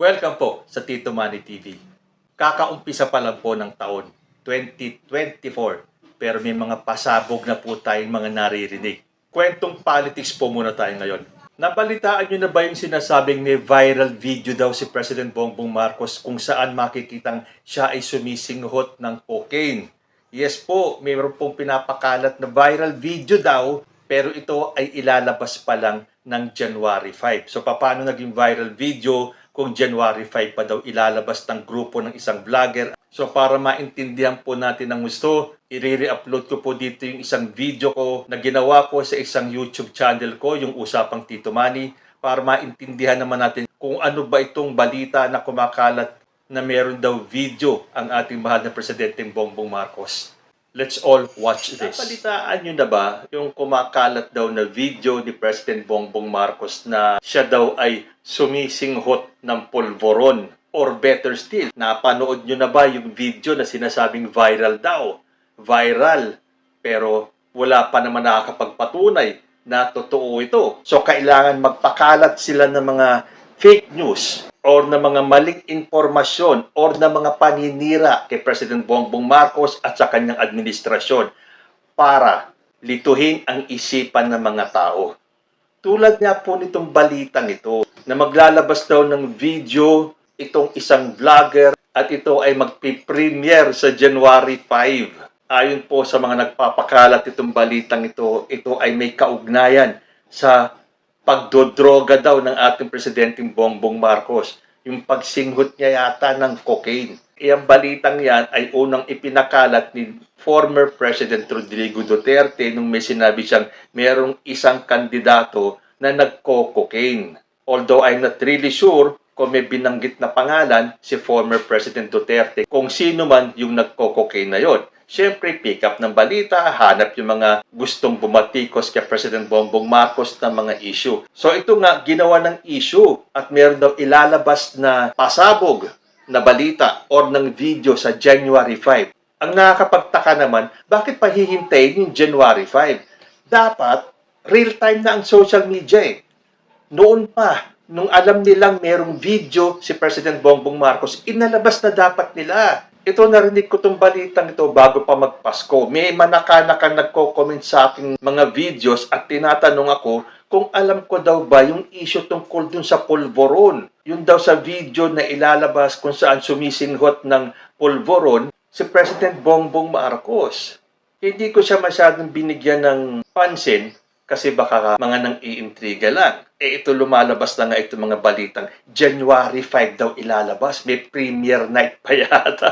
Welcome po sa Tito Manny TV. Kakaumpisa pa lang po ng taon 2024 pero may mga pasabog na po tayong mga naririnig. Kwentong politics po muna tayo ngayon. Nabalitaan nyo na ba yung sinasabing may viral video daw si President Bongbong Marcos kung saan makikitang siya ay sumisinghot ng cocaine? Yes po, mayroon pong pinapakalat na viral video daw pero ito ay ilalabas pa lang ng January 5. So paano naging viral video kung January 5 pa daw ilalabas ng grupo ng isang vlogger? So para maintindihan po natin ang gusto, i-re-upload ko po dito yung isang video ko na ginawa ko sa isang YouTube channel ko, yung Usapang Tito Manny, para maintindihan naman natin kung ano ba itong balita na kumakalat na meron daw video ang ating mahal na Presidente Bongbong Marcos. Let's all watch this. Napalitaan nyo na ba yung kumakalat daw na video ni President Bongbong Marcos na siya daw ay sumisinghot ng polvoron? Or better still, napanood nyo na ba yung video na sinasabing viral daw? Viral, pero wala pa naman nakakapagpatunay na totoo ito. So kailangan magpakalat sila ng mga fake news or na mga maling impormasyon or na mga paninira kay President Bongbong Marcos at sa kanyang administrasyon para lituhin ang isipan ng mga tao. Tulad nga po nitong balitang ito na maglalabas daw ng video itong isang vlogger at ito ay magpi-premiere sa January 5. Ayon po sa mga nagpapakalat itong balitang ito, ito ay may kaugnayan sa pagdodroga daw ng ating Presidenteng Bongbong Marcos. Yung pagsinghot niya yata ng cocaine. Ang balitang yan ay unang ipinakalat ni former President Rodrigo Duterte nung may sinabi siyang merong isang kandidato na nagko-cocaine. Although I'm not really sure kung may binanggit na pangalan si former President Duterte, kung sino man yung nagko-cocaine na yon. Siyempre, pick up ng balita, hanap yung mga gustong bumatikos kay President Bongbong Marcos ng mga issue. So ito nga, ginawa ng issue at meron daw ilalabas na pasabog na balita or ng video sa January 5. Ang nakakapagtaka naman, bakit pa hihintayin yung January 5? Dapat, real time na ang social media eh. Noon pa, nung alam nilang merong video si President Bongbong Marcos, inalabas na dapat nila. Ito, narinig ko itong balitang ito bago pa magpasko. May manaka-naka nagko-comment sa aking mga videos at tinatanong ako kung alam ko daw ba yung issue tungkol dun sa polvoron. Yun daw sa video na ilalabas kung saan sumisinghot ng polvoron si President Bongbong Marcos. Hindi ko siya masyadong binigyan ng pansin kasi baka mga nang iintriga lang. Ito lumalabas na nga itong mga balitang January 5 daw ilalabas. May premiere night pa yata.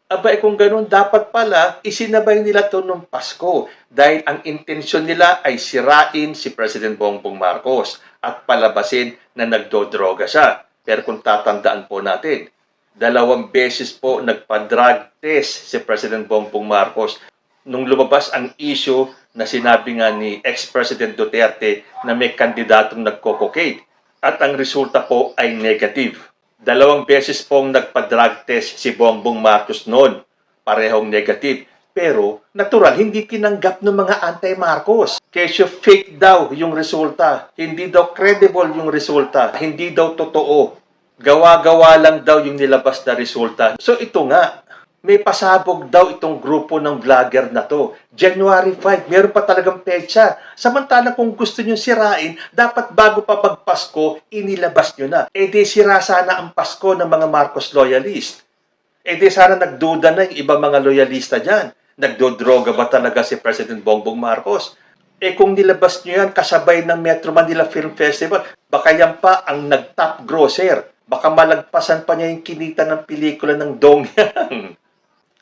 Aba, kung ganun, dapat pala isinabay nila ito nung Pasko dahil ang intensyon nila ay sirain si President Bongbong Marcos at palabasin na nagdodroga siya. Pero kung tatandaan po natin, 2 beses po nagpa-drug test si President Bongbong Marcos nung lumabas ang issue na sinabi nga ni ex-President Duterte na may kandidatong nagko-cocaine. At ang resulta po ay negative. 2 beses pong nagpa-drug test si Bongbong Marcos noon. Parehong negative. Pero, natural, hindi tinanggap ng mga anti-Marcos. Kesyo fake daw yung resulta. Hindi daw credible yung resulta. Hindi daw totoo. Gawa-gawa lang daw yung nilabas na resulta. So ito nga, may pasabog daw itong grupo ng vlogger na to. January 5, meron pa talagang petsa. Samantala kung gusto nyo sirain, dapat bago pa magpasko, inilabas nyo na. E di sira sana ang Pasko ng mga Marcos loyalist. E di sana nagduda na yung ibang mga loyalista dyan. Nagdodroga ba talaga si President Bongbong Marcos? E kung nilabas nyo yan kasabay ng Metro Manila Film Festival, baka yan pa ang nag-top grosser. Baka malagpasan pa niya yung kinita ng pelikula ng Dongyang.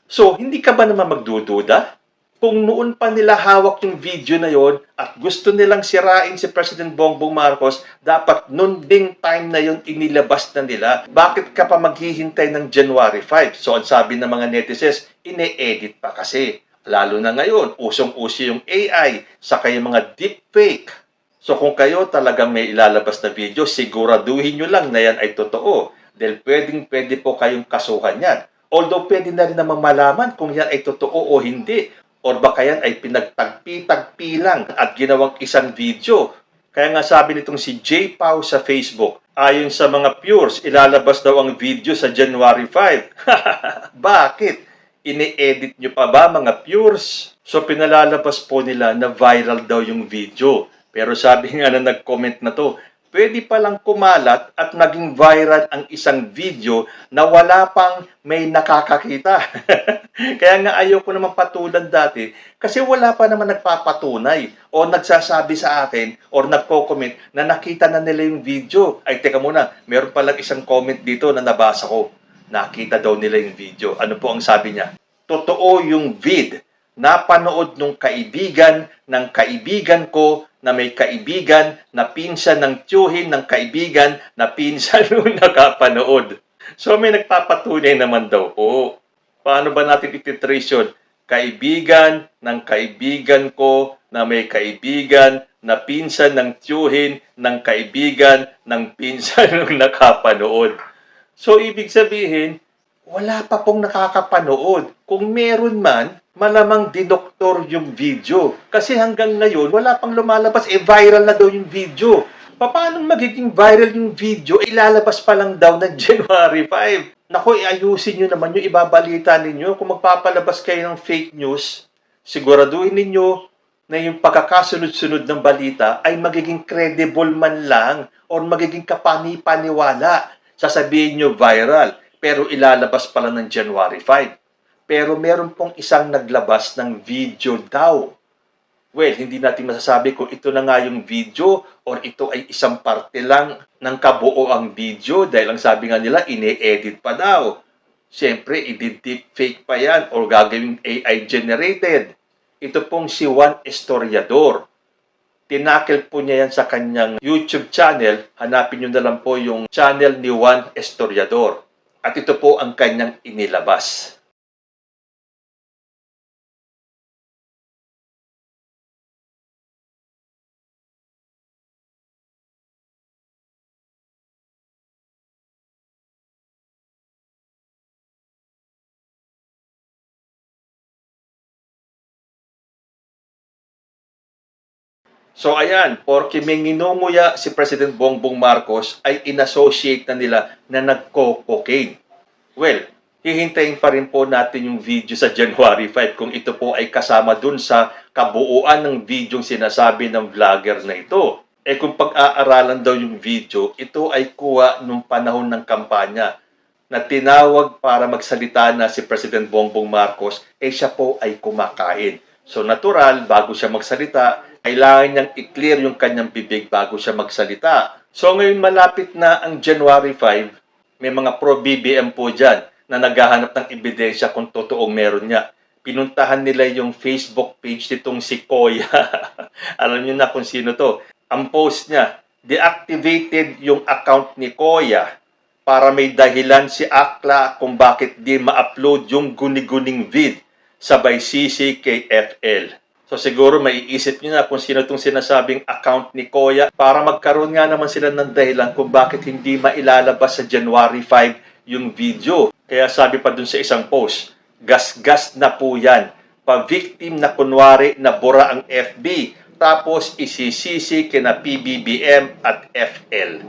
So, hindi ka ba naman magdududa? Kung noon pa nila hawak yung video na yon at gusto nilang sirain si President Bongbong Marcos, dapat noon ding time na yon inilabas na nila. Bakit ka pa maghihintay ng January 5? So, ang sabi ng mga netizens, ine-edit pa kasi. Lalo na ngayon, usong-uso yung AI, saka yung mga deepfake. So, kung kayo talagang may ilalabas na video, siguraduhin nyo lang na yan ay totoo. Dahil pwede po kayong kasuhan yan. Although pwede na rin namang malaman kung yan ay totoo o hindi. Or baka yan ay pinagtagpi-tagpi lang at ginawang isang video. Kaya nga sabi nitong si J. Pao sa Facebook, ayon sa mga Pures, ilalabas daw ang video sa January 5. Bakit? Ini-edit nyo pa ba mga Pures? So pinalalabas po nila na viral daw yung video. Pero sabi nga na nag-comment na to, pwede palang kumalat at maging viral ang isang video na wala pang may nakakakita. Kaya nga ayoko naman patulan dati kasi wala pa naman nagpapatunay o nagsasabi sa akin or nagko-comment na nakita na nila yung video. Ay, teka muna, meron palang isang comment dito na nabasa ko. Nakita daw nila yung video. Ano po ang sabi niya? Totoo yung vid. Napanood nung kaibigan ng kaibigan ko na may kaibigan na pinsan ng tiyuhin ng kaibigan na pinsan nung nakapanood. So may nagpapatunay naman daw po. Paano ba natin ititrace yun? Kaibigan ng kaibigan ko na may kaibigan na pinsan ng tiyuhin ng kaibigan ng pinsan nung nakapanood. So ibig sabihin, wala pa pong nakakapanood. Kung meron man, malamang dinoktor yung video. Kasi hanggang ngayon, wala pang lumalabas. Viral na daw yung video. Paano magiging viral yung video? Ilalabas pa lang daw ng January 5. Naku, iayusin nyo naman yung ibabalita ninyo. Kung magpapalabas kayo ng fake news, siguraduhin ninyo na yung pagkakasunod-sunod ng balita ay magiging credible man lang or magiging kapani-paniwala. Sasabihin nyo viral, pero ilalabas pala ng January 5. Pero meron pong isang naglabas ng video daw. Well, hindi natin masasabi kung ito na nga yung video or ito ay isang parte lang ng kabuoang video dahil ang sabi nga nila, ine-edit pa daw. Siyempre, i-deepfake pa yan or gagawing AI generated. Ito pong si Juan Historiador. Tinakil po niya yan sa kanyang YouTube channel. Hanapin nyo na lang po yung channel ni Juan Historiador. At ito po ang kanyang inilabas. So ayan, porke may nginunguya si President Bongbong Marcos ay inassociate na nila na nagko-cocaine. Well, hihintayin pa rin po natin yung video sa January 5 kung ito po ay kasama dun sa kabuuan ng video sinasabi ng vlogger na ito. Eh kung pag-aaralan daw yung video, ito ay kuha nung panahon ng kampanya na tinawag para magsalita na si President Bongbong Marcos, eh siya po ay kumakain. So natural, bago siya magsalita, kailangan niyang i-clear yung kanyang bibig bago siya magsalita. So ngayon malapit na ang January 5, may mga pro-BBM po dyan na naghahanap ng ebidensya kung totoong meron niya. Pinuntahan nila yung Facebook page nitong si Koya. Alam niyo na kung sino to. Ang post niya, deactivated yung account ni Koya para may dahilan si Akla kung bakit di ma-upload yung guni-guning vid sabay CC kay FL. So siguro maiisip niyo na kung sino itong sinasabing account ni Koya para magkaroon nga naman sila ng dahilan kung bakit hindi mailalabas sa January 5 yung video. Kaya sabi pa dun sa isang post, gas-gas na po yan. Pa-victim na kunwari na bura ang FB tapos isisisi kina PBBM at FL.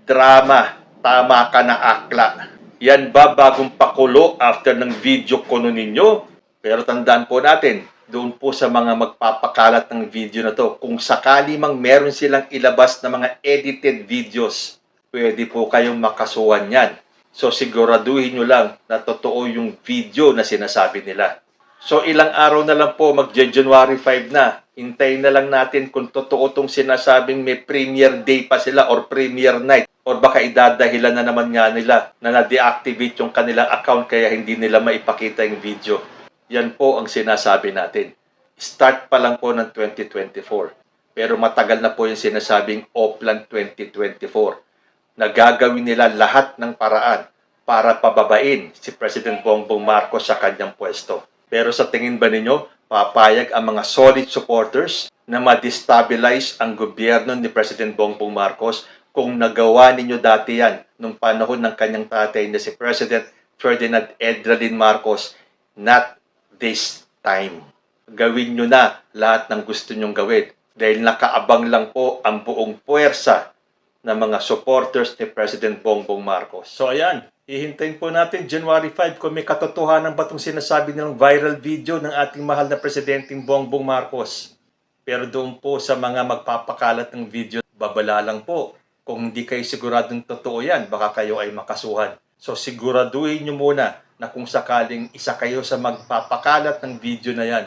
Drama, tama ka na Akla. Yan ba bagong pakulo after ng video kuno ninyo? Pero tandaan po natin, doon po sa mga magpapakalat ng video na to, kung sakali mang meron silang ilabas na mga edited videos, pwede po kayong makasuhan yan. So siguraduhin nyo lang na totoo yung video na sinasabi nila. So ilang araw na lang po mag-January 5 na. Hintayin na lang natin kung totoo itong sinasabing may premiere day pa sila or premiere night. Or baka idadahilan na naman nga nila na na-deactivate yung kanilang account kaya hindi nila maipakita yung video. Yan po ang sinasabi natin. Start pa lang po ng 2024. Pero matagal na po yung sinasabing Oplan 2024. Na gagawin nila lahat ng paraan para pababain si President Bongbong Marcos sa kanyang pwesto. Pero sa tingin ba ninyo, papayag ang mga solid supporters na ma-destabilize ang gobyerno ni President Bongbong Marcos kung nagawa ninyo dati yan nung panahon ng kanyang tatay na si President Ferdinand Edralin Marcos? Not this time. Gawin nyo na lahat ng gusto nyong gawin. dahil nakaabang lang po ang buong puwersa ng mga supporters ni President Bongbong Marcos. So ayan, hihintayin po natin January 5 kung may katotohanan ba itong sinasabi nilang viral video ng ating mahal na Presidenteng Bongbong Marcos. Pero doon po sa mga magpapakalat ng video, babala lang po. Kung hindi kayo siguradong totoo yan, baka kayo ay makasuhan. So siguraduhin nyo muna na kung sakaling isa kayo sa magpapakalat ng video na yan,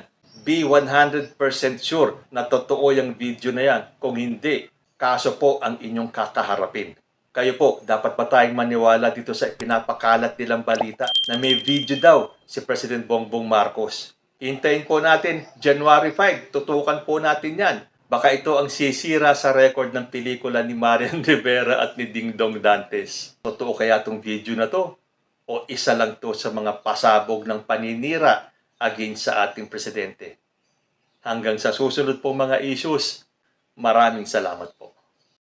be 100% sure na totoo yung video na yan. Kung hindi, kaso po ang inyong kakaharapin. Kayo po, dapat ba tayong maniwala dito sa pinapakalat nilang balita na may video daw si President Bongbong Marcos? Hintayin po natin, January 5, tutukan po natin yan. Baka ito ang sisira sa record ng pelikula ni Marian Rivera at ni Dingdong Dantes. Totoo kaya itong video na to? O isa lang to sa mga pasabog ng paninira against sa ating presidente? Hanggang sa susunod po mga issues, maraming salamat po.